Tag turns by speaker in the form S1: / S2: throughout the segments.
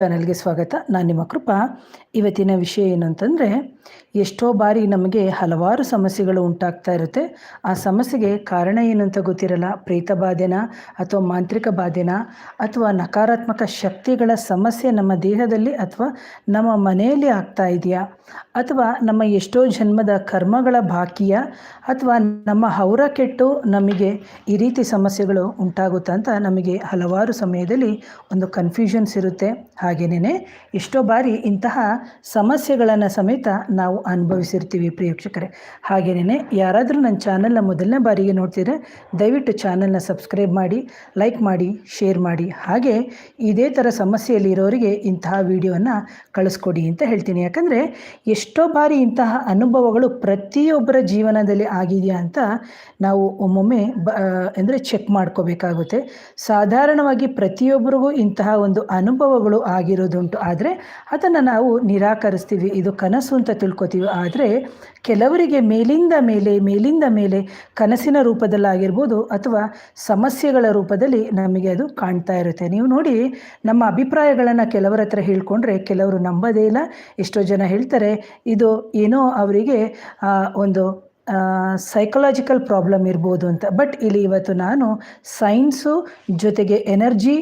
S1: ಚಾನಲ್ಗೆ ಸ್ವಾಗತ. ನಾನು ನಿಮ್ಮ ಕೃಪಾ. ಇವತ್ತಿನ ವಿಷಯ ಏನು ಅಂತಂದರೆ, ಎಷ್ಟೋ ಬಾರಿ ನಮಗೆ ಹಲವಾರು ಸಮಸ್ಯೆಗಳು ಉಂಟಾಗ್ತಾ ಇರುತ್ತೆ. ಆ ಸಮಸ್ಯೆಗೆ ಕಾರಣ ಏನು ಅಂತ ಗೊತ್ತಿರಲ್ಲ. ಪ್ರೇತ ಬಾಧೆನ ಅಥವಾ ಮಾಂತ್ರಿಕ ಬಾಧೆನ ಅಥವಾ ನಕಾರಾತ್ಮಕ ಶಕ್ತಿಗಳ ಸಮಸ್ಯೆ ನಮ್ಮ ದೇಹದಲ್ಲಿ ಅಥವಾ ನಮ್ಮ ಮನೆಯಲ್ಲಿ ಆಗ್ತಾ ಇದೆಯಾ, ಅಥವಾ ನಮ್ಮ ಎಷ್ಟೋ ಜನ್ಮದ ಕರ್ಮಗಳ ಬಾಕಿಯ, ಅಥವಾ ನಮ್ಮ ಹೌರ ಕೆಟ್ಟು ನಮಗೆ ಈ ರೀತಿ ಸಮಸ್ಯೆಗಳು ಉಂಟಾಗುತ್ತಾ ಅಂತ ನಮಗೆ ಹಲವಾರು ಸಮಯದಲ್ಲಿ ಒಂದು ಕನ್ಫ್ಯೂಷನ್ಸ್ ಇರುತ್ತೆ. ಹಾಗೆಯೇ ಎಷ್ಟೋ ಬಾರಿ ಇಂತಹ ಸಮಸ್ಯೆಗಳನ್ನು ಸಮೇತ ನಾವು ಅನುಭವಿಸಿರ್ತೀವಿ ಪ್ರೇಕ್ಷಕರೇ. ಹಾಗೆಯೇ ಯಾರಾದರೂ ನನ್ನ ಚಾನಲ್ನ ಮೊದಲನೇ ಬಾರಿಗೆ ನೋಡ್ತಿದ್ರೆ ದಯವಿಟ್ಟು ಚಾನಲ್ನ ಸಬ್ಸ್ಕ್ರೈಬ್ ಮಾಡಿ, ಲೈಕ್ ಮಾಡಿ, ಶೇರ್ ಮಾಡಿ. ಹಾಗೆ ಇದೇ ಥರ ಸಮಸ್ಯೆಯಲ್ಲಿ ಇರೋರಿಗೆ ಇಂತಹ ವಿಡಿಯೋನ ಕಳಿಸ್ಕೊಡಿ ಅಂತ ಹೇಳ್ತೀನಿ. ಯಾಕಂದರೆ ಎಷ್ಟೋ ಬಾರಿ ಇಂತಹ ಅನುಭವಗಳು ಪ್ರತಿಯೊಬ್ಬರ ಜೀವನದಲ್ಲಿ ಆಗಿದೆಯಾ ಅಂತ ನಾವು ಒಮ್ಮೊಮ್ಮೆ ಅಂದರೆ ಚೆಕ್ ಮಾಡ್ಕೋಬೇಕಾಗುತ್ತೆ. ಸಾಧಾರಣವಾಗಿ ಪ್ರತಿಯೊಬ್ಬರಿಗೂ ಇಂತಹ ಒಂದು ಅನುಭವಗಳು ಆಗಿರೋದುಂಟು. ಆದರೆ ಅದನ್ನು ನಾವು ನಿರಾಕರಿಸ್ತೀವಿ, ಇದು ಕನಸು ಅಂತ ತಿಳ್ಕೊತೀವಿ. ಆದರೆ ಕೆಲವರಿಗೆ ಮೇಲಿಂದ ಮೇಲೆ ಕನಸಿನ ರೂಪದಲ್ಲಾಗಿರ್ಬೋದು ಅಥವಾ ಸಮಸ್ಯೆಗಳ ರೂಪದಲ್ಲಿ ನಮಗೆ ಅದು ಕಾಣ್ತಾ ಇರುತ್ತೆ. ನೀವು ನೋಡಿ, ನಮ್ಮ ಅಭಿಪ್ರಾಯಗಳನ್ನು ಕೆಲವರ ಹತ್ರ ಹೇಳ್ಕೊಂಡ್ರೆ ಕೆಲವರು ನಂಬೋದೇ ಇಲ್ಲ. ಎಷ್ಟೋ ಜನ ಹೇಳ್ತಾರೆ ಇದು ಏನೋ ಅವರಿಗೆ ಒಂದು ಸೈಕಲಾಜಿಕಲ್ ಪ್ರಾಬ್ಲಮ್ ಇರ್ಬೋದು ಅಂತ. ಬಟ್ ಇಲ್ಲಿ ಇವತ್ತು ನಾನು ಸೈನ್ಸು ಜೊತೆಗೆ ಎನರ್ಜಿ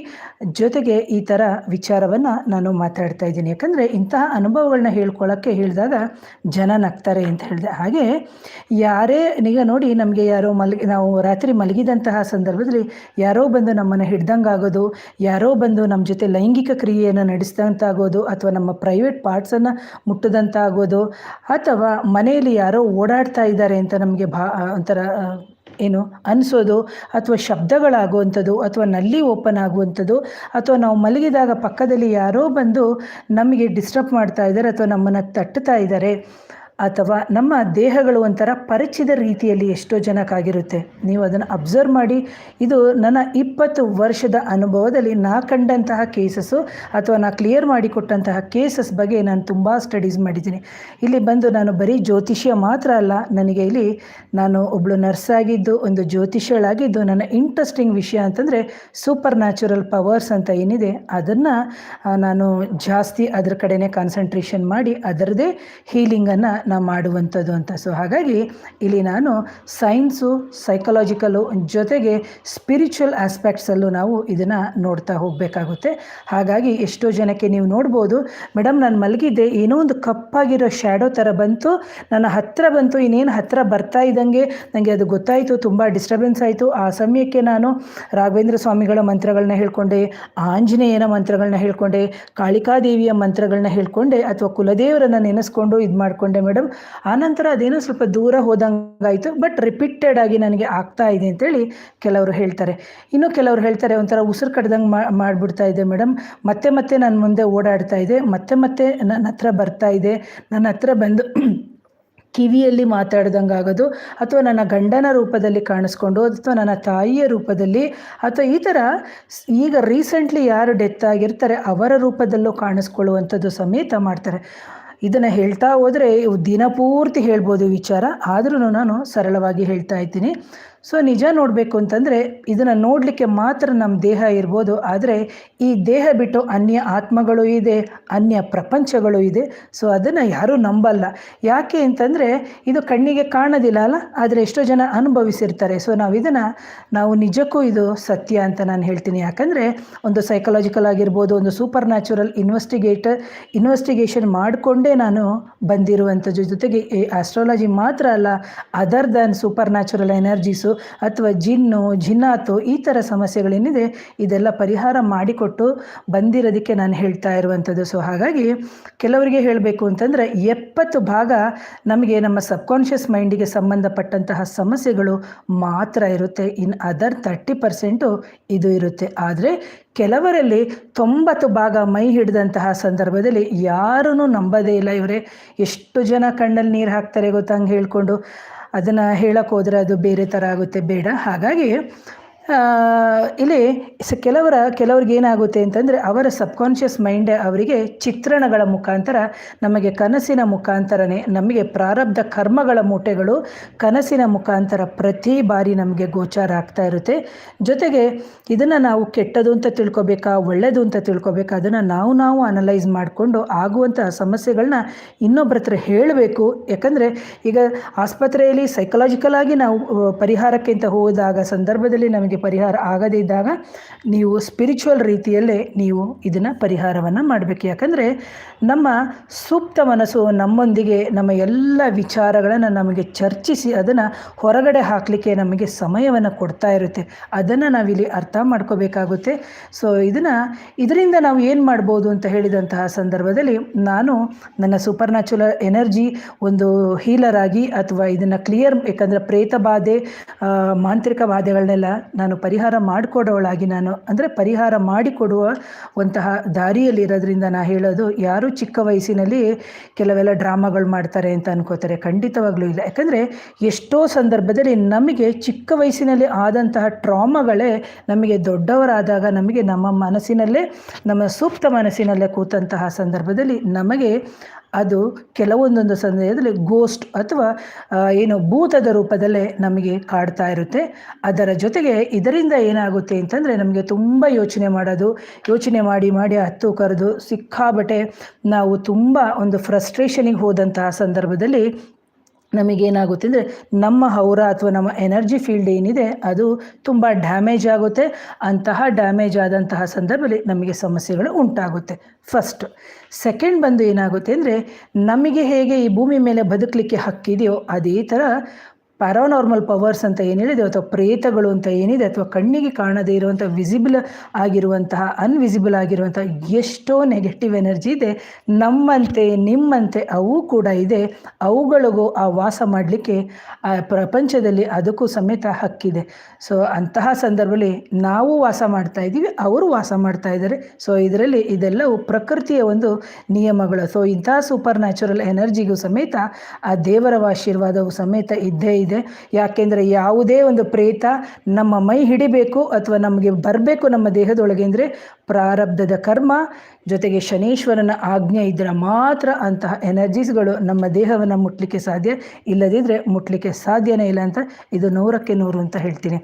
S1: ಜೊತೆಗೆ ಈ ಥರ ವಿಚಾರವನ್ನು ನಾನು ಮಾತಾಡ್ತಾ ಇದ್ದೀನಿ. ಯಾಕಂದರೆ ಇಂತಹ ಅನುಭವಗಳನ್ನ ಹೇಳ್ಕೊಳ್ಳೋಕ್ಕೆ ಹೇಳಿದಾಗ ಜನ ನಗ್ತಾರೆ ಅಂತ ಹೇಳಿದೆ. ಹಾಗೆ ಯಾರೇ ಈಗ ನೋಡಿ, ನಮಗೆ ಯಾರೋ ನಾವು ರಾತ್ರಿ ಮಲಗಿದಂತಹ ಸಂದರ್ಭದಲ್ಲಿ ಯಾರೋ ಬಂದು ನಮ್ಮನ್ನು ಹಿಡ್ದಂಗಾಗೋದು, ಯಾರೋ ಬಂದು ನಮ್ಮ ಜೊತೆ ಲೈಂಗಿಕ ಕ್ರಿಯೆಯನ್ನು ನಡೆಸಿದಂತಾಗೋದು, ಅಥವಾ ನಮ್ಮ ಪ್ರೈವೇಟ್ ಪಾರ್ಟ್ಸನ್ನು ಮುಟ್ಟದಂತಾಗೋದು, ಅಥವಾ ಮನೆಯಲ್ಲಿ ಯಾರೋ ಓಡಾಡ್ತಾ ಇದ್ದಾರೆ ಅಂತ ನಮಗೆ ಒಂಥರ ಏನು ಅನಿಸೋದು, ಅಥವಾ ಶಬ್ದಗಳಾಗುವಂಥದ್ದು, ಅಥವಾ ನಲ್ಲಿ ಓಪನ್ ಆಗುವಂಥದ್ದು, ಅಥವಾ ನಾವು ಮಲಗಿದಾಗ ಪಕ್ಕದಲ್ಲಿ ಯಾರೋ ಬಂದು ನಮಗೆ ಡಿಸ್ಟರ್ಬ್ ಮಾಡ್ತಾ ಇದ್ದಾರೆ ಅಥವಾ ನಮ್ಮನ್ನು ತಟ್ಟುತ್ತಾ ಇದ್ದಾರೆ, ಅಥವಾ ನಮ್ಮ ದೇಹಗಳು ಒಂಥರ ಪರಿಚಿತ ರೀತಿಯಲ್ಲಿ ಎಷ್ಟೋ ಜನಕ್ಕಾಗಿರುತ್ತೆ. ನೀವು ಅದನ್ನು ಅಬ್ಸರ್ವ್ ಮಾಡಿ. ಇದು ನನ್ನ 20 ವರ್ಷದ ಅನುಭವದಲ್ಲಿ ನಾ ಕಂಡಂತಹ ಕೇಸಸ್ಸು ಅಥವಾ ನಾ ಕ್ಲಿಯರ್ ಮಾಡಿಕೊಟ್ಟಂತಹ ಕೇಸಸ್ ಬಗ್ಗೆ ನಾನು ತುಂಬ ಸ್ಟಡೀಸ್ ಮಾಡಿದ್ದೀನಿ. ಇಲ್ಲಿ ಬಂದು ನಾನು ಬರೀ ಜ್ಯೋತಿಷ್ಯ ಮಾತ್ರ ಅಲ್ಲ, ನನಗೆ ಇಲ್ಲಿ ನಾನು ಒಬ್ಬಳು ನರ್ಸ್ ಆಗಿದ್ದು, ಒಂದು ಜ್ಯೋತಿಷ್ಯಳಾಗಿದ್ದು, ನನ್ನ ಇಂಟ್ರೆಸ್ಟಿಂಗ್ ವಿಷಯ ಅಂತಂದರೆ ಸೂಪರ್ ನ್ಯಾಚುರಲ್ ಪವರ್ಸ್ ಅಂತ ಏನಿದೆ ಅದನ್ನು ನಾನು ಜಾಸ್ತಿ ಅದ್ರ ಕಡೆನೇ ಕಾನ್ಸಂಟ್ರೇಷನ್ ಮಾಡಿ ಅದರದೇ ಹೀಲಿಂಗನ್ನು ನಾವು ಮಾಡುವಂಥದ್ದು ಅಂತ. ಸೊ ಹಾಗಾಗಿ ಇಲ್ಲಿ ನಾನು ಸೈನ್ಸು, ಸೈಕಲಾಜಿಕಲು ಜೊತೆಗೆ ಸ್ಪಿರಿಚುವಲ್ ಆಸ್ಪೆಕ್ಟ್ಸಲ್ಲೂ ನಾವು ಇದನ್ನು ನೋಡ್ತಾ ಹೋಗಬೇಕಾಗುತ್ತೆ. ಹಾಗಾಗಿ ಎಷ್ಟೋ ಜನಕ್ಕೆ ನೀವು ನೋಡ್ಬೋದು, ಮೇಡಮ್ ನಾನು ಮಲಗಿದ್ದೆ, ಏನೋ ಒಂದು ಕಪ್ಪಾಗಿರೋ ಶ್ಯಾಡೋ ಥರ ಬಂತು, ನನ್ನ ಹತ್ತಿರ ಬಂತು, ಇನ್ನೇನು ಹತ್ತಿರ ಬರ್ತಾ ಇದ್ದಂಗೆ ನನಗೆ ಅದು ಗೊತ್ತಾಯಿತು, ತುಂಬ ಡಿಸ್ಟರ್ಬೆನ್ಸ್ ಆಯಿತು. ಆ ಸಮಯಕ್ಕೆ ನಾನು ರಾಘವೇಂದ್ರ ಸ್ವಾಮಿಗಳ ಮಂತ್ರಗಳನ್ನ ಹೇಳ್ಕೊಂಡೆ, ಆಂಜನೇಯನ ಮಂತ್ರಗಳನ್ನ ಹೇಳ್ಕೊಂಡೆ, ಕಾಳಿಕಾದೇವಿಯ ಮಂತ್ರಗಳನ್ನ ಹೇಳ್ಕೊಂಡೆ, ಅಥವಾ ಕುಲದೇವರನ್ನು ನೆನೆಸ್ಕೊಂಡು ಇದು ಮಾಡಿಕೊಂಡೆ ಮೇಡಮ್. ಆನಂತರ ಅದೇನೋ ಸ್ವಲ್ಪ ದೂರ ಹೋದಂಗಾಯಿತು, ಬಟ್ ರಿಪೀಟೆಡ್ ಆಗಿ ನನಗೆ ಆಗ್ತಾ ಇದೆ ಅಂತೇಳಿ ಕೆಲವರು ಹೇಳ್ತಾರೆ. ಇನ್ನು ಕೆಲವರು ಹೇಳ್ತಾರೆ ಒಂಥರ ಉಸಿರು ಕಡ್ದಂಗೆ ಮಾಡಿಬಿಡ್ತಾ ಇದೆ ಮೇಡಮ್, ಮತ್ತೆ ನನ್ನ ಮುಂದೆ ಓಡಾಡ್ತಾ ಇದೆ, ಮತ್ತೆ ನನ್ನ ಹತ್ರ ಬರ್ತಾ ಇದೆ, ನನ್ನ ಹತ್ರ ಬಂದು ಕಿವಿಯಲ್ಲಿ ಮಾತಾಡ್ದಂಗೆ ಆಗೋದು, ಅಥವಾ ನನ್ನ ಗಂಡನ ರೂಪದಲ್ಲಿ ಕಾಣಿಸ್ಕೊಂಡು, ಅಥವಾ ನನ್ನ ತಾಯಿಯ ರೂಪದಲ್ಲಿ, ಅಥವಾ ಈ ಥರ ಈಗ ರೀಸೆಂಟ್ಲಿ ಯಾರು ಡೆತ್ ಆಗಿರ್ತಾರೆ ಅವರ ರೂಪದಲ್ಲೂ ಕಾಣಿಸ್ಕೊಳ್ಳುವಂಥದ್ದು ಸಮೇತ ಮಾಡ್ತಾರೆ. ಇದನ್ನು ಹೇಳ್ತಾ ಹೋದರೆ ದಿನಪೂರ್ತಿ ಹೇಳ್ಬೋದು ವಿಚಾರ, ಆದ್ರೂ ನಾನು ಸರಳವಾಗಿ ಹೇಳ್ತಾ ಇದ್ದೀನಿ. ಸೊ ನಿಜ ನೋಡಬೇಕು ಅಂತಂದರೆ ಇದನ್ನು ನೋಡಲಿಕ್ಕೆ ಮಾತ್ರ ನಮ್ಮ ದೇಹ ಇರ್ಬೋದು, ಆದರೆ ಈ ದೇಹ ಬಿಟ್ಟು ಅನ್ಯ ಆತ್ಮಗಳು ಇದೆ, ಅನ್ಯ ಪ್ರಪಂಚಗಳು ಇದೆ. ಸೊ ಅದನ್ನು ಯಾರೂ ನಂಬಲ್ಲ. ಯಾಕೆ ಅಂತಂದರೆ ಇದು ಕಣ್ಣಿಗೆ ಕಾಣೋದಿಲ್ಲ ಅಲ್ಲ, ಆದರೆ ಎಷ್ಟೋ ಜನ ಅನುಭವಿಸಿರ್ತಾರೆ. ಸೊ ನಾವು ನಿಜಕ್ಕೂ ಇದು ಸತ್ಯ ಅಂತ ನಾನು ಹೇಳ್ತೀನಿ. ಯಾಕಂದರೆ ಒಂದು ಸೈಕಲಾಜಿಕಲ್ ಆಗಿರ್ಬೋದು, ಒಂದು ಸೂಪರ್ ನ್ಯಾಚುರಲ್ ಇನ್ವೆಸ್ಟಿಗೇಷನ್ ಮಾಡಿಕೊಂಡೇ ನಾನು ಬಂದಿರುವಂಥದ್ದು. ಜೊತೆಗೆ ಈ ಆಸ್ಟ್ರಾಲಜಿ ಮಾತ್ರ ಅಲ್ಲ, other than super natural energies ಅಥವಾ ಜಿನ್ನಾತು ಈ ಥರ ಸಮಸ್ಯೆಗಳೇನಿದೆ ಇದೆಲ್ಲ ಪರಿಹಾರ ಮಾಡಿಕೊಟ್ಟು ಬಂದಿರೋದಕ್ಕೆ ನಾನು ಹೇಳ್ತಾ ಇರುವಂಥದ್ದು. ಸೊ ಹಾಗಾಗಿ ಕೆಲವರಿಗೆ ಹೇಳಬೇಕು ಅಂತಂದರೆ 70 ಭಾಗ ನಮಗೆ ನಮ್ಮ ಸಬ್ಕಾನ್ಷಿಯಸ್ ಮೈಂಡಿಗೆ ಸಂಬಂಧಪಟ್ಟಂತಹ ಸಮಸ್ಯೆಗಳು ಮಾತ್ರ ಇರುತ್ತೆ. ಇನ್ನು ಅದರ್ 30% ಇದು ಇರುತ್ತೆ. ಆದರೆ ಕೆಲವರಲ್ಲಿ 90 ಭಾಗ ಮೈ ಹಿಡಿದಂತಹ ಸಂದರ್ಭದಲ್ಲಿ ಯಾರೂ ನಂಬೋದೇ ಇಲ್ಲ. ಇವರೇ ಎಷ್ಟು ಜನ ಕಣ್ಣಲ್ಲಿ ನೀರು ಹಾಕ್ತಾರೆ ಗೊತ್ತಂಗೆ ಹೇಳ್ಕೊಂಡು, ಅದನ್ನು ಹೇಳೋಕ್ಕೆ ಹೋದರೆ ಅದು ಬೇರೆ ಥರ ಆಗುತ್ತೆ, ಬೇಡ. ಹಾಗಾಗಿ ಆ, ಇಲ್ಲಿ ಕೆಲವ್ರಿಗೆ ಏನಾಗುತ್ತೆ ಅಂತಂದರೆ ಅವರ ಸಬ್ಕಾನ್ಷಿಯಸ್ ಮೈಂಡೇ ಅವರಿಗೆ ಚಿತ್ರಣಗಳ ಮುಖಾಂತರ ನಮಗೆ ಕನಸಿನ ಮುಖಾಂತರನೇ ನಮಗೆ ಪ್ರಾರಬ್ಧ ಕರ್ಮಗಳ ಮೂಟೆಗಳು ಕನಸಿನ ಮುಖಾಂತರ ಪ್ರತಿ ಬಾರಿ ನಮಗೆ ಗೋಚಾರ ಆಗ್ತಾ ಇರುತ್ತೆ. ಜೊತೆಗೆ ಇದನ್ನು ನಾವು ಕೆಟ್ಟದು ಅಂತ ತಿಳ್ಕೊಬೇಕಾ ಒಳ್ಳೆಯದು ಅಂತ ತಿಳ್ಕೊಬೇಕಾ ಅದನ್ನು ನಾವು ಅನಲೈಸ್ ಮಾಡಿಕೊಂಡು ಆಗುವಂಥ ಸಮಸ್ಯೆಗಳನ್ನ ಇನ್ನೊಬ್ಬರ ಹತ್ರ ಹೇಳಬೇಕು. ಯಾಕಂದರೆ ಈಗ ಆಸ್ಪತ್ರೆಯಲ್ಲಿ ಸೈಕಲಾಜಿಕಲ್ ಆಗಿ ನಾವು ಪರಿಹಾರಕ್ಕೆ ಅಂತ ಹೋದಾಗ ಸಂದರ್ಭದಲ್ಲಿ ನಮಗೆ ಪರಿಹಾರ ಆಗದೇ ಇದ್ದಾಗ ನೀವು ಸ್ಪಿರಿಚುವಲ್ ರೀತಿಯಲ್ಲೇ ನೀವು ಇದನ್ನು ಪರಿಹಾರವನ್ನು ಮಾಡಬೇಕು. ಯಾಕಂದರೆ ನಮ್ಮ ಸೂಕ್ತ ಮನಸ್ಸು ನಮ್ಮೊಂದಿಗೆ ನಮ್ಮ ಎಲ್ಲ ವಿಚಾರಗಳನ್ನು ನಮಗೆ ಚರ್ಚಿಸಿ ಅದನ್ನು ಹೊರಗಡೆ ಹಾಕಲಿಕ್ಕೆ ನಮಗೆ ಸಮಯವನ್ನು ಕೊಡ್ತಾ ಇರುತ್ತೆ. ಅದನ್ನು ನಾವಿಲ್ಲಿ ಅರ್ಥ ಮಾಡ್ಕೋಬೇಕಾಗುತ್ತೆ. ಸೊ ಇದರಿಂದ ನಾವು ಏನು ಮಾಡ್ಬೋದು ಅಂತ ಹೇಳಿದಂತಹ ಸಂದರ್ಭದಲ್ಲಿ ನಾನು ನನ್ನ ಸೂಪರ್ ನ್ಯಾಚುರಲ್ ಎನರ್ಜಿ ಒಂದು ಹೀಲರ್ ಆಗಿ ಅಥವಾ ಇದನ್ನು ಕ್ಲಿಯರ್, ಯಾಕಂದರೆ ಪ್ರೇತ ಬಾಧೆ ಮಾಂತ್ರಿಕ ಬಾಧೆಗಳನ್ನೆಲ್ಲ ನಾನು ಪರಿಹಾರ ಮಾಡಿಕೊಡೋಳಾಗಿ ಪರಿಹಾರ ಮಾಡಿಕೊಡುವಂತಹ ದಾರಿಯಲ್ಲಿರೋದ್ರಿಂದ ನಾನು ಹೇಳೋದು, ಯಾರು ಚಿಕ್ಕ ವಯಸ್ಸಿನಲ್ಲಿ ಕೆಲವೆಲ್ಲ ಡ್ರಾಮಾಗಳು ಮಾಡ್ತಾರೆ ಅಂತ ಅನ್ಕೋತಾರೆ. ಖಂಡಿತವಾಗ್ಲೂ ಇಲ್ಲ. ಯಾಕಂದರೆ ಎಷ್ಟೋ ಸಂದರ್ಭದಲ್ಲಿ ನಮಗೆ ಚಿಕ್ಕ ವಯಸ್ಸಿನಲ್ಲಿ ಆದಂತಹ ಟ್ರಾಮಾಗಳೇ ನಮಗೆ ದೊಡ್ಡವರಾದಾಗ ನಮಗೆ ನಮ್ಮ ಮನಸ್ಸಿನಲ್ಲೇ ನಮ್ಮ ಸೂಕ್ತ ಮನಸ್ಸಿನಲ್ಲೇ ಕೂತಂತಹ ಸಂದರ್ಭದಲ್ಲಿ ನಮಗೆ ಅದು ಕೆಲವೊಂದೊಂದು ಸಂದರ್ಭದಲ್ಲಿ ಗೋಸ್ಟ್ ಅಥವಾ ಭೂತದ ರೂಪದಲ್ಲೇ ನಮಗೆ ಕಾಡ್ತಾ ಇರುತ್ತೆ. ಅದರ ಜೊತೆಗೆ ಇದರಿಂದ ಏನಾಗುತ್ತೆ ಅಂತಂದರೆ ನಮಗೆ ತುಂಬ ಯೋಚನೆ ಮಾಡಿ ಹತ್ತು ಕರೆದು ಸಿಕ್ಕಾಬಟ್ಟೆ ನಾವು ತುಂಬ ಒಂದು ಫ್ರಸ್ಟ್ರೇಷನಿಗೆ ಹೋದಂತಹ ಸಂದರ್ಭದಲ್ಲಿ ನಮಗೇನಾಗುತ್ತೆ ಅಂದರೆ ನಮ್ಮ ಹೌರ ಅಥವಾ ನಮ್ಮ ಎನರ್ಜಿ ಫೀಲ್ಡ್ ಏನಿದೆ ಅದು ತುಂಬ ಡ್ಯಾಮೇಜ್ ಆಗುತ್ತೆ. ಅಂತಹ ಡ್ಯಾಮೇಜ್ ಆದಂತಹ ಸಂದರ್ಭದಲ್ಲಿ ನಮಗೆ ಸಮಸ್ಯೆಗಳು ಉಂಟಾಗುತ್ತೆ. ಫಸ್ಟ್. ಸೆಕೆಂಡ್ ಬಂದು ಏನಾಗುತ್ತೆ ಅಂದರೆ ನಮಗೆ ಹೇಗೆ ಈ ಭೂಮಿ ಮೇಲೆ ಬದುಕಲಿಕ್ಕೆ ಹಕ್ಕಿದೆಯೋ ಅದೇ ಥರ ಪ್ಯಾರಾನಾರ್ಮಲ್ ಪವರ್ಸ್ ಅಂತ ಏನಿದೆ ಅಥವಾ ಪ್ರೇತಗಳು ಅಂತ ಏನಿದೆ ಅಥವಾ ಕಣ್ಣಿಗೆ ಕಾಣದೇ ಇರುವಂಥ ವಿಸಿಬಲ್ ಆಗಿರುವಂತಹ ಅನ್ವಿಸಿಬಲ್ ಆಗಿರುವಂಥ ಎಷ್ಟೋ ನೆಗೆಟಿವ್ ಎನರ್ಜಿ ಇದೆ, ನಮ್ಮಂತೆ ನಿಮ್ಮಂತೆ ಅವು ಕೂಡ ಇದೆ. ಅವುಗಳಿಗೂ ಆ ವಾಸ ಮಾಡಲಿಕ್ಕೆ ಆ ಪ್ರಪಂಚದಲ್ಲಿ ಅದಕ್ಕೂ ಸಮೇತ ಹಕ್ಕಿದೆ. ಸೊ ಅಂತಹ ಸಂದರ್ಭದಲ್ಲಿ ನಾವು ವಾಸ ಮಾಡ್ತಾ ಇದ್ದೀವಿ, ಅವರು ವಾಸ ಮಾಡ್ತಾ ಇದ್ದಾರೆ. ಸೊ ಇದೆಲ್ಲವೂ ಪ್ರಕೃತಿಯ ಒಂದು ನಿಯಮಗಳು. ಸೊ ಇಂತಹ ಸೂಪರ್ ನ್ಯಾಚುರಲ್ ಎನರ್ಜಿಗೂ ಸಮೇತ ಆ ದೇವರ ಆಶೀರ್ವಾದವು ಸಮೇತ ಇದ್ದೇ ಇದೆ. ಯಾಕೆಂದರೆ ಯಾವುದೇ ಒಂದು ಪ್ರೇತ ನಮ್ಮ ಮೈ ಹಿಡಿಬೇಕು ಅಥವಾ ನಮಗೆ ಬರಬೇಕು ನಮ್ಮ ದೇಹದೊಳಗೆ ಅಂದರೆ ಪ್ರಾರಬ್ಧದ ಕರ್ಮ ಜೊತೆಗೆ ಶನೀಶ್ವರನ ಆಜ್ಞೆ ಇದ್ದರೆ ಮಾತ್ರ ಅಂತಹ ಎನರ್ಜೀಸ್ಗಳು ನಮ್ಮ ದೇಹವನ್ನು ಮುಟ್ಲಿಕ್ಕೆ ಸಾಧ್ಯ, ಇಲ್ಲದಿದ್ದರೆ ಮುಟ್ಲಿಕ್ಕೆ ಸಾಧ್ಯನೇ ಇಲ್ಲ ಅಂತ ಇದು 100ಕ್ಕೆ 100 ಅಂತ ಹೇಳ್ತೀನಿ.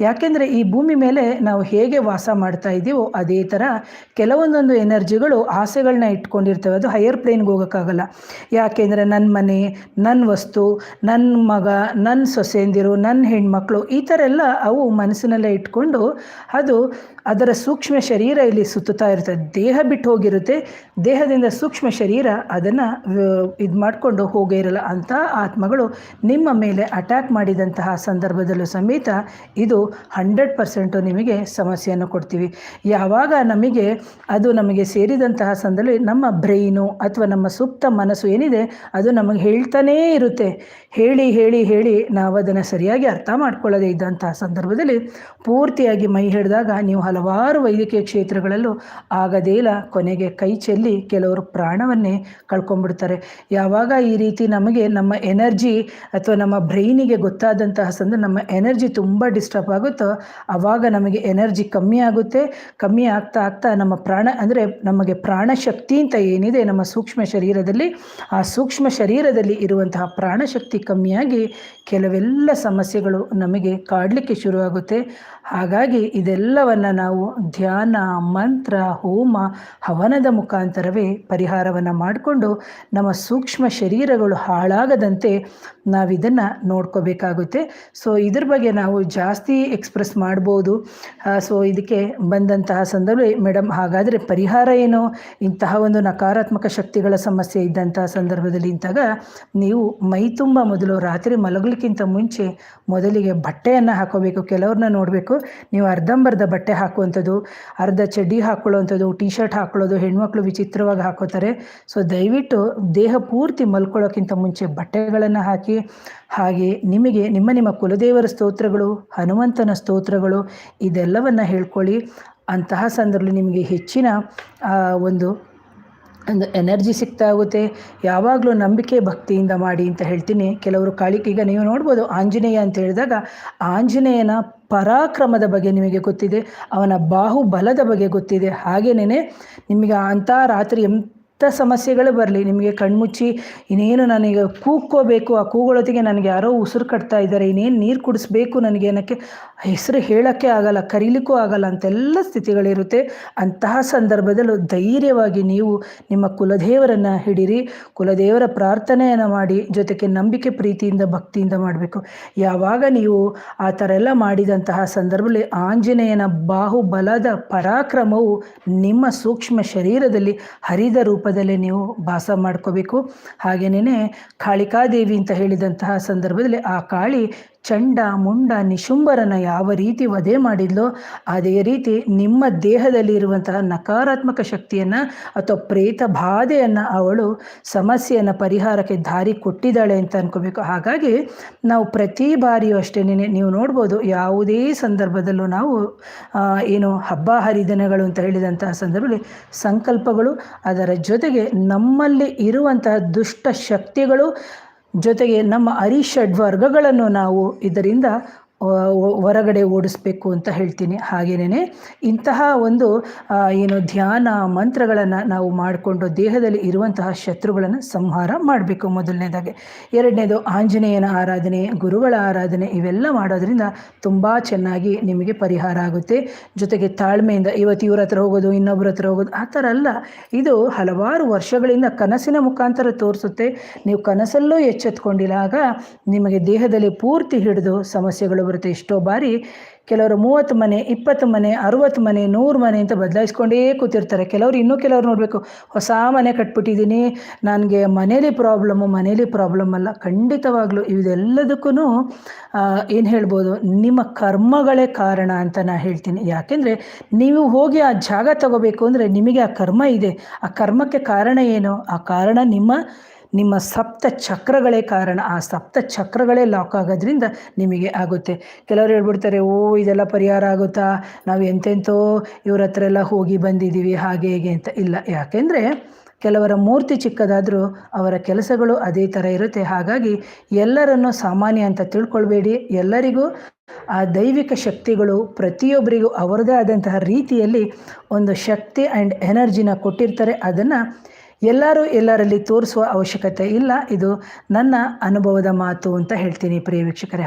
S1: ಯಾಕೆಂದರೆ ಈ ಭೂಮಿ ಮೇಲೆ ನಾವು ಹೇಗೆ ವಾಸ ಮಾಡ್ತಾ ಇದ್ದೀವೋ ಅದೇ ಥರ ಕೆಲವೊಂದೊಂದು ಎನರ್ಜಿಗಳು ಆಸೆಗಳನ್ನ ಇಟ್ಕೊಂಡಿರ್ತವೆ. ಅದು ಹೈಯರ್ ಪ್ಲೇನ್ಗೆ ಹೋಗೋಕ್ಕಾಗಲ್ಲ. ಯಾಕೆಂದರೆ ನನ್ನ ಮನೆ, ನನ್ನ ವಸ್ತು, ನನ್ನ ಮಗ, ನನ್ನ ಸೊಸೆಯಂದಿರು, ನನ್ನ ಹೆಣ್ಮಕ್ಳು ಈ ಥರ ಎಲ್ಲ ಅವು ಮನಸ್ಸಿನಲ್ಲೇ ಇಟ್ಕೊಂಡು ಅದು ಅದರ ಸೂಕ್ಷ್ಮ ಶರೀರ ಇಲ್ಲಿ ಸುತ್ತುತ್ತಾ ಇರ್ತದೆ. ದೇಹ ಬಿಟ್ಟು ಹೋಗಿರುತ್ತೆ, ದೇಹದಿಂದ ಸೂಕ್ಷ್ಮ ಶರೀರ ಅದನ್ನು ಇದು ಮಾಡಿಕೊಂಡು ಹೋಗೇ ಇರಲ್ಲ. ಅಂಥ ಆತ್ಮಗಳು ನಿಮ್ಮ ಮೇಲೆ ಅಟ್ಯಾಕ್ ಮಾಡಿದಂತಹ ಸಂದರ್ಭದಲ್ಲೂ ಸಮೇತ ಇದು 100% ನಿಮಗೆ ಸಮಸ್ಯೆಯನ್ನು ಕೊಡ್ತೀವಿ. ಯಾವಾಗ ನಮಗೆ ಸೇರಿದಂತಹ ಸಂದರ್ಭದಲ್ಲಿ ನಮ್ಮ ಬ್ರೈನು ಅಥವಾ ನಮ್ಮ ಸುಪ್ತ ಮನಸ್ಸು ಏನಿದೆ ಅದು ನಮಗೆ ಹೇಳ್ತಾನೇ ಇರುತ್ತೆ. ಹೇಳಿ ನಾವು ಅದನ್ನು ಸರಿಯಾಗಿ ಅರ್ಥ ಮಾಡ್ಕೊಳ್ಳದೇ ಇದ್ದಂತಹ ಸಂದರ್ಭದಲ್ಲಿ ಪೂರ್ತಿಯಾಗಿ ಮೈ ಹಿಡಿದಾಗ ನೀವು ಹಲವಾರು ವೈದ್ಯಕೀಯ ಕ್ಷೇತ್ರಗಳಲ್ಲೂ ಆಗದೇ ಇಲ್ಲ, ಕೊನೆಗೆ ಕೈ ಚೆಲ್ಲಿ ಕೆಲವರು ಪ್ರಾಣವನ್ನೇ ಕಳ್ಕೊಂಡ್ಬಿಡ್ತಾರೆ. ಯಾವಾಗ ಈ ರೀತಿ ನಮಗೆ ನಮ್ಮ ಎನರ್ಜಿ ಅಥವಾ ನಮ್ಮ ಬ್ರೈನಿಗೆ ಗೊತ್ತಾದಂತಹ ನಮ್ಮ ಎನರ್ಜಿ ತುಂಬ ಡಿಸ್ಟರ್ಬ್ ಆಗುತ್ತೋ ಆವಾಗ ನಮಗೆ ಎನರ್ಜಿ ಕಮ್ಮಿ ಆಗುತ್ತೆ. ಕಮ್ಮಿ ಆಗ್ತಾ ನಮ್ಮ ಪ್ರಾಣ ಅಂದರೆ ನಮಗೆ ಪ್ರಾಣಶಕ್ತಿ ಅಂತ ಏನಿದೆ ನಮ್ಮ ಸೂಕ್ಷ್ಮ ಶರೀರದಲ್ಲಿ, ಆ ಸೂಕ್ಷ್ಮ ಶರೀರದಲ್ಲಿ ಇರುವಂತಹ ಪ್ರಾಣಶಕ್ತಿ ಕಮ್ಮಿಯಾಗಿ ಕೆಲವೆಲ್ಲ ಸಮಸ್ಯೆಗಳು ನಮಗೆ ಕಾಡಲಿಕ್ಕೆ ಶುರುವಾಗುತ್ತೆ. ಹಾಗಾಗಿ ಇದೆಲ್ಲವನ್ನು ನಾವು ಧ್ಯಾನ, ಮಂತ್ರ, ಹೋಮ, ಹವನದ ಮುಖಾಂತರವೇ ಪರಿಹಾರವನ್ನು ಮಾಡಿಕೊಂಡು ನಮ್ಮ ಸೂಕ್ಷ್ಮ ಶರೀರಗಳು ಹಾಳಾಗದಂತೆ ನಾವಿದನ್ನು ನೋಡ್ಕೋಬೇಕಾಗುತ್ತೆ. ಸೊ ಇದ್ರ ಬಗ್ಗೆ ನಾವು ಜಾಸ್ತಿ ಎಕ್ಸ್ಪ್ರೆಸ್ ಮಾಡ್ಬೋದು. ಸೊ ಇದಕ್ಕೆ ಬಂದಂತಹ ಸಂದರ್ಭದಲ್ಲಿ ಮೇಡಮ್ ಹಾಗಾದರೆ ಪರಿಹಾರ ಏನು, ಇಂತಹ ಒಂದು ನಕಾರಾತ್ಮಕ ಶಕ್ತಿಗಳ ಸಮಸ್ಯೆ ಇದ್ದಂತಹ ಸಂದರ್ಭದಲ್ಲಿ ಇಂತಾಗ ನೀವು ಮೈ ತುಂಬ ಮೊದಲು ರಾತ್ರಿ ಮಲಗಲಿಕ್ಕಿಂತ ಮುಂಚೆ ಮೊದಲಿಗೆ ಬಟ್ಟೆಯನ್ನು ಹಾಕೋಬೇಕು. ಕೆಲವ್ರನ್ನ ನೋಡಬೇಕು, ನೀವು ಅರ್ಧಂಬರ್ಧ ಬಟ್ಟೆ ಹಾಕುವಂಥದ್ದು, ಅರ್ಧ ಚಡ್ಡಿ ಹಾಕ್ಕೊಳ್ಳೋವಂಥದ್ದು, ಟಿ ಶರ್ಟ್ ಹಾಕ್ಕೊಳ್ಳೋದು ಹೆಣ್ಮಕ್ಳು ವಿಚಿತ್ರವಾಗಿ ಹಾಕೋತಾರೆ. ಸೊ ದಯವಿಟ್ಟು ದೇಹ ಪೂರ್ತಿ ಮಲ್ಕೊಳ್ಳೋಕ್ಕಿಂತ ಮುಂಚೆ ಬಟ್ಟೆಗಳನ್ನು ಹಾಕಿ, ಹಾಗೆ ನಿಮಗೆ ನಿಮ್ಮ ಕುಲದೇವರ ಸ್ತೋತ್ರಗಳು, ಹನುಮಂತನ ಸ್ತೋತ್ರಗಳು ಇದೆಲ್ಲವನ್ನು ಹೇಳ್ಕೊಳ್ಳಿ. ಅಂತಹ ಸಂದರ್ಭದಲ್ಲಿ ನಿಮಗೆ ಹೆಚ್ಚಿನ ಒಂದು ಒಂದು ಎನರ್ಜಿ ಸಿಗ್ತಾ ಹೋಗುತ್ತೆ. ಯಾವಾಗಲೂ ನಂಬಿಕೆ ಭಕ್ತಿಯಿಂದ ಮಾಡಿ ಅಂತ ಹೇಳ್ತೀನಿ. ಕೆಲವರು ಈಗ ನೀವು ನೋಡ್ಬೋದು ಆಂಜನೇಯ ಅಂತ ಹೇಳಿದಾಗ ಆಂಜನೇಯನ ಪರಾಕ್ರಮದ ಬಗ್ಗೆ ನಿಮಗೆ ಗೊತ್ತಿದೆ, ಅವನ ಬಾಹುಬಲದ ಬಗ್ಗೆ ಗೊತ್ತಿದೆ. ಹಾಗೇನೇ ನಿಮಗೆ ಅಂಥ ರಾತ್ರಿ ಸಮಸ್ಯೆಗಳು ಬರಲಿ, ನಿಮಗೆ ಕಣ್ಮುಚ್ಚಿ ಇನ್ನೇನು ನನಗೆ ಕೂಗ್ಕೋಬೇಕು, ಆ ಕೂಗೊಳೊತ್ತಿಗೆ ನನಗೆ ಯಾರೋ ಉಸಿರು ಕಟ್ತಾ ಇದ್ದಾರೆ, ಇನ್ನೇನು ನೀರು ಕುಡಿಸ್ಬೇಕು ನನಗೆ ಅನ್ನೋಕ್ಕೆ ಹೆಸರು ಹೇಳೋಕ್ಕೆ ಆಗಲ್ಲ, ಕರೀಲಿಕ್ಕೂ ಆಗಲ್ಲ ಅಂತೆಲ್ಲ ಸ್ಥಿತಿಗಳಿರುತ್ತೆ. ಅಂತಹ ಸಂದರ್ಭದಲ್ಲೂ ಧೈರ್ಯವಾಗಿ ನೀವು ನಿಮ್ಮ ಕುಲದೇವರನ್ನು ಹಿಡೀರಿ, ಕುಲದೇವರ ಪ್ರಾರ್ಥನೆಯನ್ನು ಮಾಡಿ, ಜೊತೆಗೆ ನಂಬಿಕೆ ಪ್ರೀತಿಯಿಂದ ಭಕ್ತಿಯಿಂದ ಮಾಡಬೇಕು. ಯಾವಾಗ ನೀವು ಆ ಥರ ಎಲ್ಲ ಮಾಡಿದಂತಹ ಸಂದರ್ಭದಲ್ಲಿ ಆಂಜನೇಯನ ಬಾಹುಬಲದ ಪರಾಕ್ರಮವು ನಿಮ್ಮ ಸೂಕ್ಷ್ಮ ಶರೀರದಲ್ಲಿ ಹರಿದ ರೂಪದಲ್ಲಿ ನೀವು ಭಾಸ ಮಾಡ್ಕೋಬೇಕು. ಹಾಗೆಯೇ ಕಾಳಿಕಾದೇವಿ ಅಂತ ಹೇಳಿದಂತಹ ಸಂದರ್ಭದಲ್ಲಿ ಆ ಕಾಳಿ ಚಂಡ ಮುಂಡ ನಿಶುಂಭರನ್ನು ಯಾವ ರೀತಿ ವಧೆ ಮಾಡಿದ್ಲೋ ಅದೇ ರೀತಿ ನಿಮ್ಮ ದೇಹದಲ್ಲಿ ಇರುವಂತಹ ನಕಾರಾತ್ಮಕ ಶಕ್ತಿಯನ್ನು ಅಥವಾ ಪ್ರೇತ ಬಾಧೆಯನ್ನು ಅವಳು ಸಮಸ್ಯೆಯನ್ನು ಪರಿಹಾರಕ್ಕೆ ದಾರಿ ಕೊಟ್ಟಿದ್ದಾಳೆ ಅಂತ ಅನ್ಕೋಬೇಕು. ಹಾಗಾಗಿ ನಾವು ಪ್ರತಿ ಬಾರಿಯೂ ಅಷ್ಟೇ ನೀವು ನೋಡ್ಬೋದು, ಯಾವುದೇ ಸಂದರ್ಭದಲ್ಲೂ ನಾವು ಏನು ಹಬ್ಬ ಹರಿದಿನಗಳು ಅಂತ ಹೇಳಿದಂತಹ ಸಂದರ್ಭದಲ್ಲಿ ಸಂಕಲ್ಪಗಳು, ಅದರ ಜೊತೆಗೆ ನಮ್ಮಲ್ಲಿ ಇರುವಂತಹ ದುಷ್ಟ ಶಕ್ತಿಗಳು, ಜೊತೆಗೆ ನಮ್ಮ ಅರಿಷಡ್ವರ್ಗಗಳನ್ನು ನಾವು ಇದರಿಂದ ಹೊರಗಡೆ ಓಡಿಸ್ಬೇಕು ಅಂತ ಹೇಳ್ತೀನಿ. ಹಾಗೇನೇ ಇಂತಹ ಒಂದು ಏನು ಧ್ಯಾನ ಮಂತ್ರಗಳನ್ನು ನಾವು ಮಾಡಿಕೊಂಡು ದೇಹದಲ್ಲಿ ಇರುವಂತಹ ಶತ್ರುಗಳನ್ನು ಸಂಹಾರ ಮಾಡಬೇಕು ಮೊದಲನೇದಾಗಿ. ಎರಡನೇದು ಆಂಜನೇಯನ ಆರಾಧನೆ, ಗುರುಗಳ ಆರಾಧನೆ, ಇವೆಲ್ಲ ಮಾಡೋದ್ರಿಂದ ತುಂಬ ಚೆನ್ನಾಗಿ ನಿಮಗೆ ಪರಿಹಾರ ಆಗುತ್ತೆ. ಜೊತೆಗೆ ತಾಳ್ಮೆಯಿಂದ ಇವತ್ತು ಇವ್ರ ಹತ್ರ ಹೋಗೋದು, ಇನ್ನೊಬ್ಬರ ಹತ್ರ ಹೋಗೋದು ಆ ಥರ ಅಲ್ಲ. ಇದು ಹಲವಾರು ವರ್ಷಗಳಿಂದ ಕನಸಿನ ಮುಖಾಂತರ ತೋರಿಸುತ್ತೆ. ನೀವು ಕನಸಲ್ಲೂ ಎಚ್ಚೆತ್ಕೊಂಡಿಲ್ಲ ನಿಮಗೆ ದೇಹದಲ್ಲಿ ಪೂರ್ತಿ ಹಿಡಿದು ಸಮಸ್ಯೆಗಳು ಬರುತ್ತೆ. ಎಷ್ಟೋ ಬಾರಿ ಕೆಲವರು 30 ಮನೆ, 20 ಮನೆ, 60 ಮನೆ, 100 ಮನೆ ಅಂತ ಬದಲಾಯಿಸ್ಕೊಂಡೇ ಕೂತಿರ್ತಾರೆ. ಕೆಲವರು ನೋಡಬೇಕು, ಹೊಸ ಮನೆ ಕಟ್ಬಿಟ್ಟಿದ್ದೀನಿ, ನನಗೆ ಮನೇಲಿ ಪ್ರಾಬ್ಲಮ್ ಅಲ್ಲ. ಖಂಡಿತವಾಗ್ಲೂ ಇದೆಲ್ಲದಕ್ಕೂ ಏನು ಹೇಳ್ಬೋದು, ನಿಮ್ಮ ಕರ್ಮಗಳೇ ಕಾರಣ ಅಂತ ನಾನು ಹೇಳ್ತೀನಿ. ಯಾಕೆಂದರೆ ನೀವು ಹೋಗಿ ಆ ಜಾಗ ತಗೋಬೇಕು ಅಂದರೆ ನಿಮಗೆ ಆ ಕರ್ಮ ಇದೆ. ಆ ಕರ್ಮಕ್ಕೆ ಕಾರಣ ಏನು? ಆ ಕಾರಣ ನಿಮ್ಮ ಸಪ್ತ ಚಕ್ರಗಳೇ ಕಾರಣ. ಆ ಸಪ್ತ ಚಕ್ರಗಳೇ ಲಾಕ್ ಆಗೋದ್ರಿಂದ ನಿಮಗೆ ಆಗುತ್ತೆ. ಕೆಲವರು ಹೇಳ್ಬಿಡ್ತಾರೆ, ಇದೆಲ್ಲ ಪರಿಹಾರ ಆಗುತ್ತಾ, ನಾವು ಎಂತೆಂತೋ ಇವ್ರ ಹತ್ರ ಎಲ್ಲ ಹೋಗಿ ಬಂದಿದ್ದೀವಿ ಹಾಗೆ ಹೇಗೆ ಅಂತ. ಇಲ್ಲ, ಯಾಕೆಂದರೆ ಕೆಲವರ ಮೂರ್ತಿ ಚಿಕ್ಕದಾದರೂ ಅವರ ಕೆಲಸಗಳು ಅದೇ ಥರ ಇರುತ್ತೆ. ಹಾಗಾಗಿ ಎಲ್ಲರನ್ನು ಸಾಮಾನ್ಯ ಅಂತ ತಿಳ್ಕೊಳ್ಬೇಡಿ. ಎಲ್ಲರಿಗೂ ಆ ದೈವಿಕ ಶಕ್ತಿಗಳು ಪ್ರತಿಯೊಬ್ಬರಿಗೂ ಅವರದೇ ಆದಂತಹ ರೀತಿಯಲ್ಲಿ ಒಂದು ಶಕ್ತಿ ಆ್ಯಂಡ್ ಎನರ್ಜಿನ ಕೊಟ್ಟಿರ್ತಾರೆ. ಅದನ್ನು ಎಲ್ಲರಲ್ಲಿ ತೋರಿಸುವ ಅವಶ್ಯಕತೆ ಇಲ್ಲ. ಇದು ನನ್ನ ಅನುಭವದ ಮಾತು ಅಂತ ಹೇಳ್ತೀನಿ ಪ್ರಿಯ ವೀಕ್ಷಕರೇ.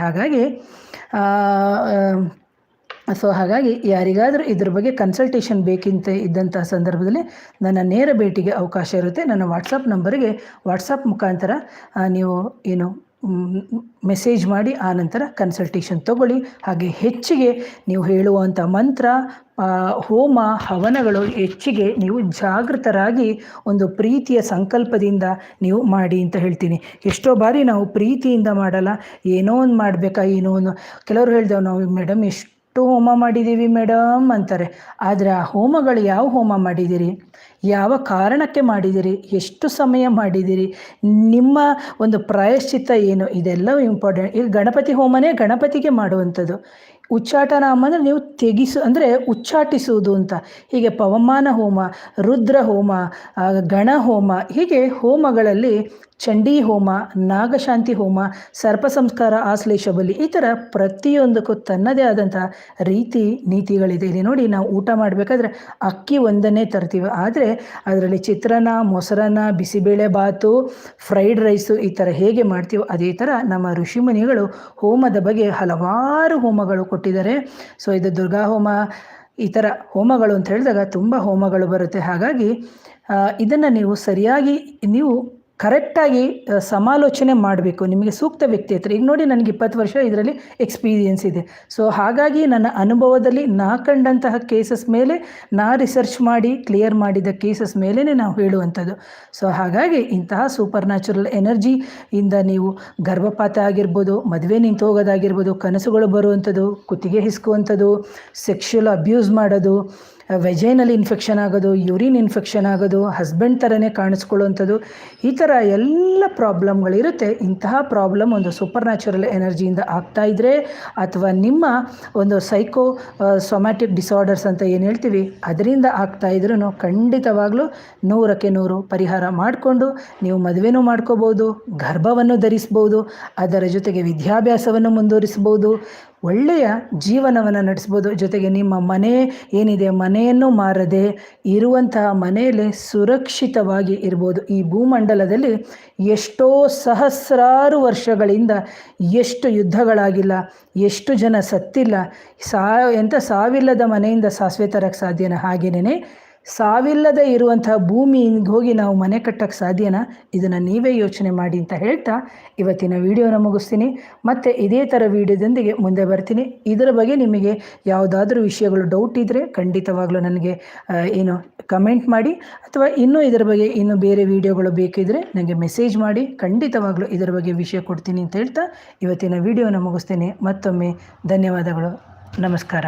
S1: ಹಾಗಾಗಿ ಯಾರಿಗಾದರೂ ಇದ್ರ ಬಗ್ಗೆ ಕನ್ಸಲ್ಟೇಷನ್ ಬೇಕಿಂತ ಇದ್ದಂಥ ಸಂದರ್ಭದಲ್ಲಿ ನನ್ನ ನೇರ ಭೇಟಿಗೆ ಅವಕಾಶ ಇರುತ್ತೆ. ನನ್ನ ವಾಟ್ಸಪ್ ನಂಬರಿಗೆ ವಾಟ್ಸಪ್ ಮುಖಾಂತರ ನೀವು ಮೆಸೇಜ್ ಮಾಡಿ ಆ ನಂತರ ಕನ್ಸಲ್ಟೇಷನ್ ತಗೊಳ್ಳಿ. ಹಾಗೆ ಹೆಚ್ಚಿಗೆ ನೀವು ಹೇಳುವಂಥ ಮಂತ್ರ, ಹೋಮ, ಹವನಗಳು ಹೆಚ್ಚಿಗೆ ನೀವು ಜಾಗೃತರಾಗಿ ಒಂದು ಪ್ರೀತಿಯ ಸಂಕಲ್ಪದಿಂದ ನೀವು ಮಾಡಿ ಅಂತ ಹೇಳ್ತೀನಿ. ಎಷ್ಟೋ ಬಾರಿ ನಾವು ಪ್ರೀತಿಯಿಂದ ಮಾಡಲ್ಲ, ಏನೋ ಒಂದು ಮಾಡಬೇಕಾ, ಕೆಲವರು ಹೇಳ್ದೇವು ನಾವು ಮೇಡಮ್ ಎಷ್ಟು ಹೋಮ ಮಾಡಿದ್ದೀವಿ ಮೇಡಮ್ ಅಂತಾರೆ. ಆದರೆ ಆ ಹೋಮಗಳು ಯಾವ ಹೋಮ ಮಾಡಿದ್ದೀರಿ, ಯಾವ ಕಾರಣಕ್ಕೆ ಮಾಡಿದ್ದೀರಿ, ಎಷ್ಟು ಸಮಯ ಮಾಡಿದ್ದೀರಿ, ನಿಮ್ಮ ಒಂದು ಪ್ರಾಯಶ್ಚಿತ್ತ ಏನು, ಇದೆಲ್ಲ ಇಂಪಾರ್ಟೆಂಟ್. ಈಗ ಗಣಪತಿ ಹೋಮನೇ ಗಣಪತಿಗೆ ಮಾಡುವಂಥದ್ದು. ಉಚ್ಚಾಟನಾಮ ಅಂದರೆ ನೀವು ಉಚ್ಚಾಟಿಸುವುದು ಅಂತ. ಹೀಗೆ ಪವಮಾನ ಹೋಮ, ರುದ್ರ ಹೋಮ, ಗಣ ಹೋಮ, ಹೀಗೆ ಹೋಮಗಳಲ್ಲಿ ಚಂಡೀ ಹೋಮ, ನಾಗಶಾಂತಿ ಹೋಮ, ಸರ್ಪ ಸಂಸ್ಕಾರ, ಆಶ್ಲೇಷ ಬಲಿ, ಈ ಥರ ಪ್ರತಿಯೊಂದಕ್ಕೂ ತನ್ನದೇ ಆದಂಥ ರೀತಿ ನೀತಿಗಳಿದೆ. ಇಲ್ಲಿ ನೋಡಿ, ನಾವು ಊಟ ಮಾಡಬೇಕಾದ್ರೆ ಅಕ್ಕಿ ಒಂದನ್ನೇ ತರ್ತೀವಿ, ಆದರೆ ಅದರಲ್ಲಿ ಚಿತ್ರಾನ್ನ, ಮೊಸರನ್ನ, ಬಿಸಿಬೇಳೆ ಬಾತು, ಫ್ರೈಡ್ ರೈಸು ಈ ಥರ ಹೇಗೆ ಮಾಡ್ತೀವೋ ಅದೇ ಥರ ನಮ್ಮ ಋಷಿಮುನಿಗಳು ಹೋಮದ ಬಗ್ಗೆ ಹಲವಾರು ಹೋಮಗಳು ಕೊಟ್ಟಿದ್ದಾರೆ. ಸೊ ಇದು ದುರ್ಗಾ ಹೋಮ, ಈ ಥರ ಹೋಮಗಳು ಅಂತ ಹೇಳಿದಾಗ ತುಂಬ ಹೋಮಗಳು ಬರುತ್ತೆ. ಹಾಗಾಗಿ ಇದನ್ನು ನೀವು ಸರಿಯಾಗಿ ಕರೆಕ್ಟಾಗಿ ಸಮಾಲೋಚನೆ ಮಾಡಬೇಕು. ನಿಮಗೆ ಸೂಕ್ತ ವ್ಯಕ್ತಿ ಹತ್ರ. ಈಗ ನೋಡಿ, ನನಗೆ 20 ವರ್ಷ ಇದರಲ್ಲಿ ಎಕ್ಸ್ಪೀರಿಯೆನ್ಸ್ ಇದೆ. ಸೊ ಹಾಗಾಗಿ ನನ್ನ ಅನುಭವದಲ್ಲಿ ಕಂಡಂತಹ ಕೇಸಸ್ ಮೇಲೆ ರಿಸರ್ಚ್ ಮಾಡಿ ಕ್ಲಿಯರ್ ಮಾಡಿದ ಕೇಸಸ್ ಮೇಲೇ ನಾವು ಹೇಳುವಂಥದ್ದು. ಸೊ ಹಾಗಾಗಿ ಇಂತಹ ಸೂಪರ್ ನ್ಯಾಚುರಲ್ ಎನರ್ಜಿಯಿಂದ ನೀವು ಗರ್ಭಪಾತ ಆಗಿರ್ಬೋದು, ಮದುವೆ ನಿಂತು ಹೋಗೋದಾಗಿರ್ಬೋದು, ಕನಸುಗಳು ಬರುವಂಥದ್ದು, ಕುತ್ತಿಗೆ ಹಿಸ್ಕುವಂಥದ್ದು, ಸೆಕ್ಷುವಲ್ ಅಬ್ಯೂಸ್ ಮಾಡೋದು, ವೆಜೈನಲ್ ಇನ್ಫೆಕ್ಷನ್ ಆಗೋದು, ಯೂರಿನ್ ಇನ್ಫೆಕ್ಷನ್ ಆಗೋದು, ಹಸ್ಬೆಂಡ್ ಥರನೇ ಕಾಣಿಸ್ಕೊಳ್ಳುವಂಥದ್ದು, ಈ ಥರ ಎಲ್ಲ ಪ್ರಾಬ್ಲಮ್ಗಳಿರುತ್ತೆ. ಇಂತಹ ಪ್ರಾಬ್ಲಮ್ ಒಂದು ಸೂಪರ್ ನ್ಯಾಚುರಲ್ ಎನರ್ಜಿಯಿಂದ ಆಗ್ತಾಯಿದ್ರೆ ಅಥವಾ ನಿಮ್ಮ ಒಂದು ಸೊಮ್ಯಾಟಿಕ್ ಡಿಸಾರ್ಡರ್ಸ್ ಅಂತ ಏನು ಹೇಳ್ತೀವಿ ಅದರಿಂದ ಆಗ್ತಾಯಿದ್ರೂ ಖಂಡಿತವಾಗ್ಲೂ 100ಕ್ಕೆ 100 ಪರಿಹಾರ ಮಾಡಿಕೊಂಡು ನೀವು ಮದುವೆನೂ ಮಾಡ್ಕೋಬೋದು, ಗರ್ಭವನ್ನು ಧರಿಸ್ಬೋದು, ಅದರ ಜೊತೆಗೆ ವಿದ್ಯಾಭ್ಯಾಸವನ್ನು ಮುಂದುವರಿಸ್ಬೋದು, ಒಳ್ಳೆಯ ಜೀವನವನ್ನು ನಡೆಸ್ಬೋದು. ಜೊತೆಗೆ ನಿಮ್ಮ ಮನೆ ಏನಿದೆ ಮನೆಯನ್ನು ಮಾರದೆ ಇರುವಂತಹ ಮನೆಯಲ್ಲಿ ಸುರಕ್ಷಿತವಾಗಿ ಇರ್ಬೋದು. ಈ ಭೂಮಂಡಲದಲ್ಲಿ ಎಷ್ಟೋ ಸಹಸ್ರಾರು ವರ್ಷಗಳಿಂದ ಎಷ್ಟು ಯುದ್ಧಗಳಾಗಿಲ್ಲ, ಎಷ್ಟು ಜನ ಸತ್ತಿಲ್ಲ. ಸಾವಿಲ್ಲದ ಮನೆಯಿಂದ ಸಾಸಿವೆ ತರಕ್ಕೆ ಸಾಧ್ಯನಾ? ಹಾಗೇನೇ ಸಾವಿಲ್ಲದೆ ಇರುವಂತಹ ಭೂಮಿಗೆ ಹೋಗಿ ನಾವು ಮನೆ ಕಟ್ಟಕ್ಕೆ ಸಾಧ್ಯನಾ? ಇದನ್ನು ನೀವೇ ಯೋಚನೆ ಮಾಡಿ ಅಂತ ಹೇಳ್ತಾ ಇವತ್ತಿನ ವಿಡಿಯೋನ ಮುಗಿಸ್ತೀನಿ. ಮತ್ತು ಇದೇ ಥರ ವಿಡಿಯೋದೊಂದಿಗೆ ಮುಂದೆ ಬರ್ತೀನಿ. ಇದರ ಬಗ್ಗೆ ನಿಮಗೆ ಯಾವುದಾದ್ರೂ ವಿಷಯಗಳು ಡೌಟ್ ಇದ್ದರೆ ಖಂಡಿತವಾಗ್ಲೂ ನನಗೆ ಕಮೆಂಟ್ ಮಾಡಿ, ಅಥವಾ ಇನ್ನೂ ಇದರ ಬಗ್ಗೆ ಇನ್ನೂ ಬೇರೆ ವಿಡಿಯೋಗಳು ಬೇಕಿದ್ದರೆ ನನಗೆ ಮೆಸೇಜ್ ಮಾಡಿ. ಖಂಡಿತವಾಗ್ಲೂ ಇದರ ಬಗ್ಗೆ ವಿಷಯ ಕೊಡ್ತೀನಿ ಅಂತ ಹೇಳ್ತಾ ಇವತ್ತಿನ ವಿಡಿಯೋನ ಮುಗಿಸ್ತೀನಿ. ಮತ್ತೊಮ್ಮೆ ಧನ್ಯವಾದಗಳು. ನಮಸ್ಕಾರ.